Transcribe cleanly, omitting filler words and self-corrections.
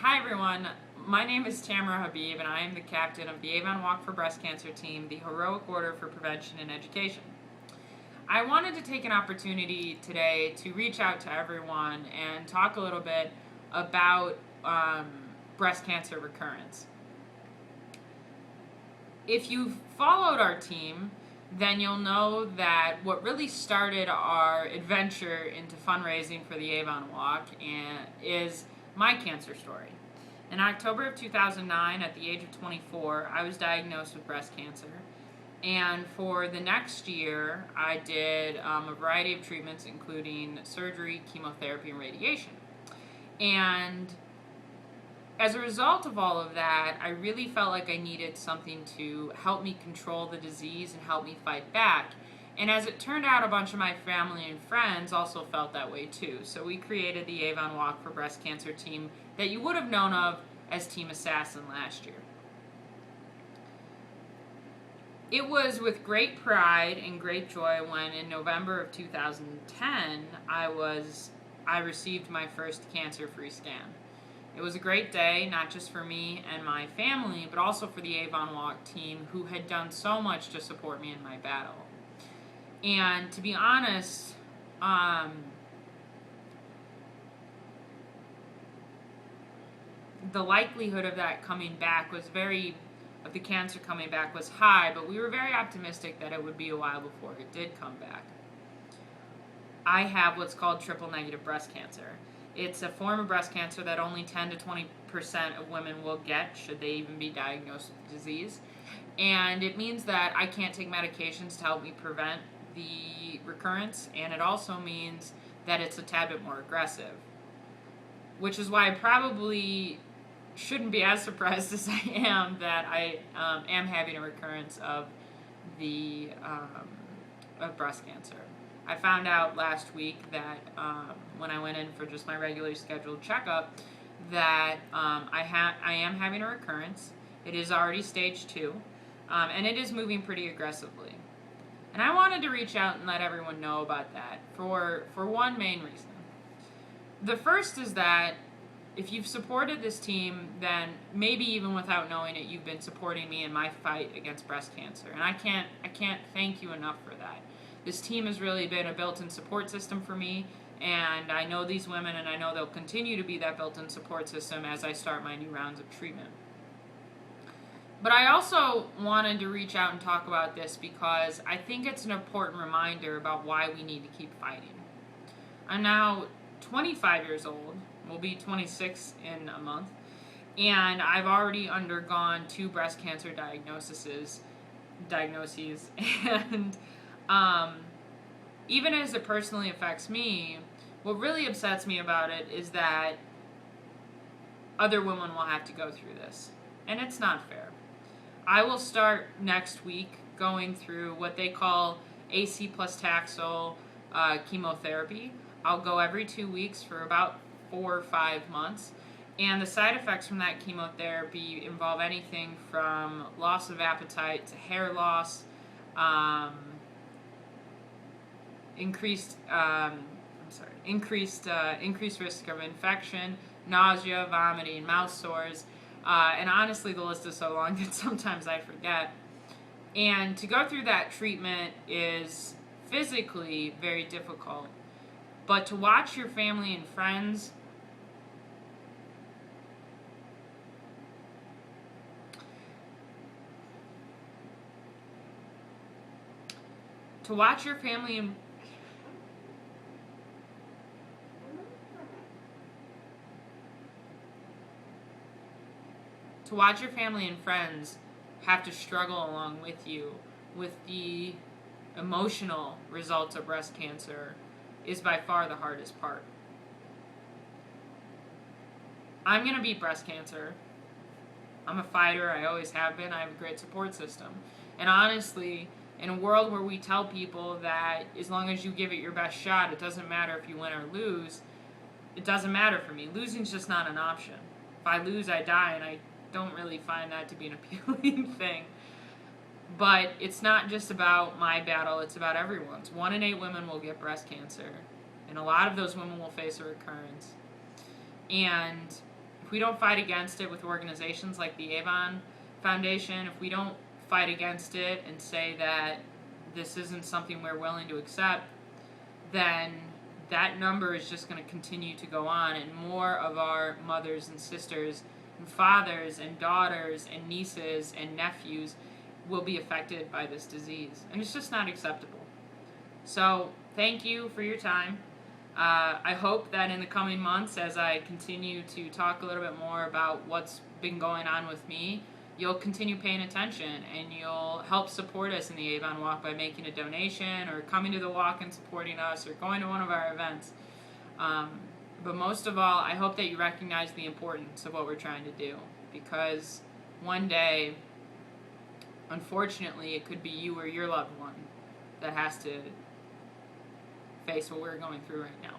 Hi everyone, my name is Tamara Habib and I am the captain of the Avon Walk for Breast Cancer team, the Heroic Order for Prevention and Education. I wanted to take an opportunity today to reach out to everyone and talk a little bit about breast cancer recurrence. If you've followed our team, then you'll know that what really started our adventure into fundraising for the Avon Walk is my cancer story. In October of 2009, at the age of 24, I was diagnosed with breast cancer. And for the next year, I did a variety of treatments, including surgery, chemotherapy, and radiation. And as a result of all of that, I really felt like I needed something to help me control the disease and help me fight back. And as it turned out, a bunch of my family and friends also felt that way too. So we created the Avon Walk for Breast Cancer team that you would have known of as Team Assassin last year. It was with great pride and great joy when in November of 2010, I received my first cancer-free scan. It was a great day, not just for me and my family, but also for the Avon Walk team who had done so much to support me in my battle. And to be honest, the likelihood of that coming back was of the cancer coming back was high, but we were very optimistic that it would be a while before it did come back. I have what's called triple-negative breast cancer. It's a form of breast cancer that only 10 to 20% of women will get, should they even be diagnosed with the disease. And it means that I can't take medications to help me prevent the recurrence, and it also means that it's a tad bit more aggressive. Which is why I probably shouldn't be as surprised as I am that I am having a recurrence of breast cancer. I found out last week that when I went in for just my regularly scheduled checkup that I am having a recurrence. It is already stage 2, and it is moving pretty aggressively. And I wanted to reach out and let everyone know about that for one main reason. The first is that if you've supported this team, then maybe even without knowing it, you've been supporting me in my fight against breast cancer. And I can't thank you enough for that. This team has really been a built-in support system for me, and I know these women, and I know they'll continue to be that built-in support system as I start my new rounds of treatment. But I also wanted to reach out and talk about this because I think it's an important reminder about why we need to keep fighting. I'm now 25 years old, will be 26 in a month, and I've already undergone 2 breast cancer diagnoses, and even as it personally affects me, what really upsets me about it is that other women will have to go through this, and it's not fair. I will start next week going through what they call AC plus Taxol chemotherapy. I'll go every 2 weeks for about 4 or 5 months. And the side effects from that chemotherapy involve anything from loss of appetite to hair loss, increased risk of infection, nausea, vomiting, mouth sores. And honestly, the list is so long that sometimes I forget. And to go through that treatment is physically very difficult. But to watch your family and friends to watch your family and friends have to struggle along with you with the emotional results of breast cancer is by far the hardest part. I'm going to beat breast cancer. I'm a fighter. I always have been. I have a great support system. And honestly, in a world where we tell people that as long as you give it your best shot, it doesn't matter if you win or lose, it doesn't matter for me. Losing's just not an option. If I lose, I die, and I don't really find that to be an appealing thing. But it's not just about my battle, it's about everyone's. 1 in 8 women will get breast cancer, and a lot of those women will face a recurrence. And if we don't fight against it with organizations like the Avon Foundation, if we don't fight against it and say that this isn't something we're willing to accept, then that number is just going to continue to go on, and more of our mothers and sisters and fathers and daughters and nieces and nephews will be affected by this disease. And it's just not acceptable. So thank you for your time. I hope that in the coming months, as I continue to talk a little bit more about what's been going on with me, you'll continue paying attention and you'll help support us in the Avon Walk by making a donation or coming to the walk and supporting us or going to one of our events. But most of all, I hope that you recognize the importance of what we're trying to do, because one day, unfortunately, it could be you or your loved one that has to face what we're going through right now.